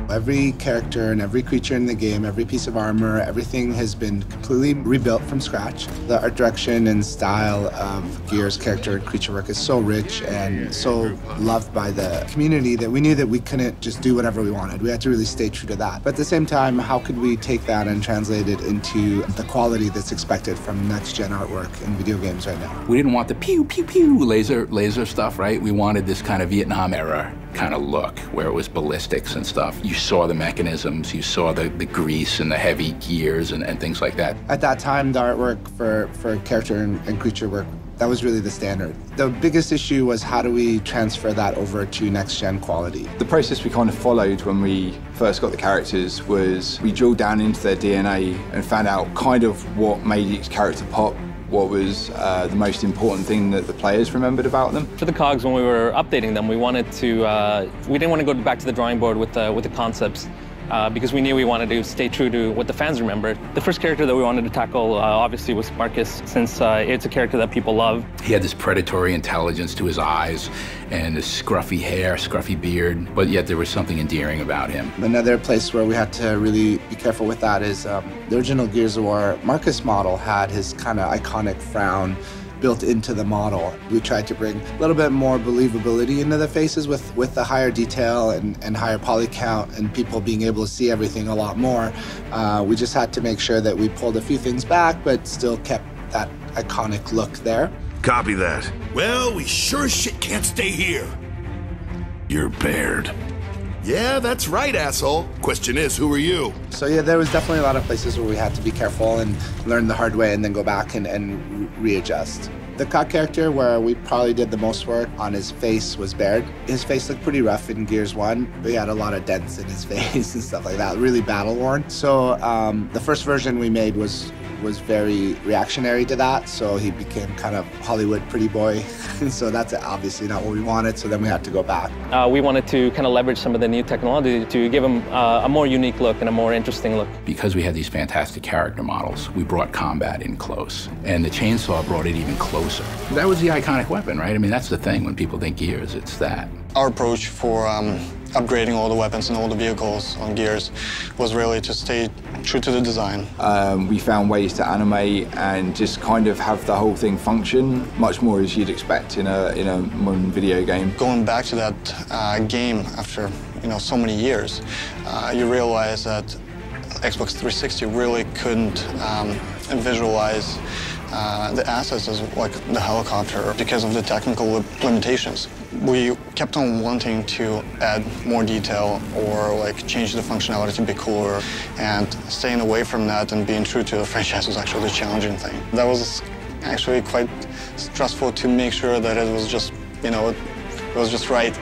Every character and every creature in the game, every piece of armor, everything has been completely rebuilt from scratch. The art direction and style of Gears character and creature work is so rich and so loved by the community that we knew that we couldn't just do whatever we wanted. We had to really stay true to that. But at the same time, how could we take that and translate it into the quality that's expected from next-gen artwork in video games right now? We didn't want the pew, pew, pew laser stuff, right? We wanted this kind of Vietnam era kind of look where it was ballistics and stuff. You saw the mechanisms, you saw the grease and the heavy gears and things like that. At that time, the artwork for character and creature work, that was really the standard. The biggest issue was how do we transfer that over to next-gen quality? The process we kind of followed when we first got the characters was we drilled down into their DNA and found out kind of what made each character pop, what was the most important thing that the players remembered about them. For the COGs, when we were updating them, we wanted to, we didn't want to go back to the drawing board with the concepts because we knew we wanted to stay true to what the fans remembered. The first character that we wanted to tackle obviously was Marcus, since it's a character that people love. He had this predatory intelligence to his eyes and this scruffy hair, scruffy beard, but yet there was something endearing about him. Another place where we had to really be careful with that is the original Gears of War Marcus model had his kind of iconic frown built into the model. We tried to bring a little bit more believability into the faces with the higher detail and higher poly count and people being able to see everything a lot more. We just had to make sure that we pulled a few things back but still kept that iconic look there. Copy that. Well, we sure as shit can't stay here. You're Baird. Yeah, that's right, asshole. Question is, who are you? So yeah, there was definitely a lot of places where we had to be careful and learn the hard way and then go back and readjust. The COG character where we probably did the most work on his face was Baird. His face looked pretty rough in Gears 1, but he had a lot of dents in his face and stuff like that, really battle-worn. So the first version we made was very reactionary to that, so he became kind of Hollywood pretty boy. So that's obviously not what we wanted, so then we had to go back. We wanted to kind of leverage some of the new technology to give him a more unique look and a more interesting look. Because we had these fantastic character models, we brought combat in close, and the chainsaw brought it even closer. That was the iconic weapon, right? I mean, that's the thing when people think Gears, it's that. Our approach for upgrading all the weapons and all the vehicles on Gears was really to stay true to the design. We found ways to animate and just kind of have the whole thing function much more as you'd expect in a modern video game. Going back to that game after so many years, you realize that Xbox 360 really couldn't visualize the assets as like the helicopter because of the technical limitations. We kept on wanting to add more detail or like change the functionality to be cooler, and staying away from that and being true to the franchise was actually the challenging thing. That was actually quite stressful to make sure that it was just, it was just right.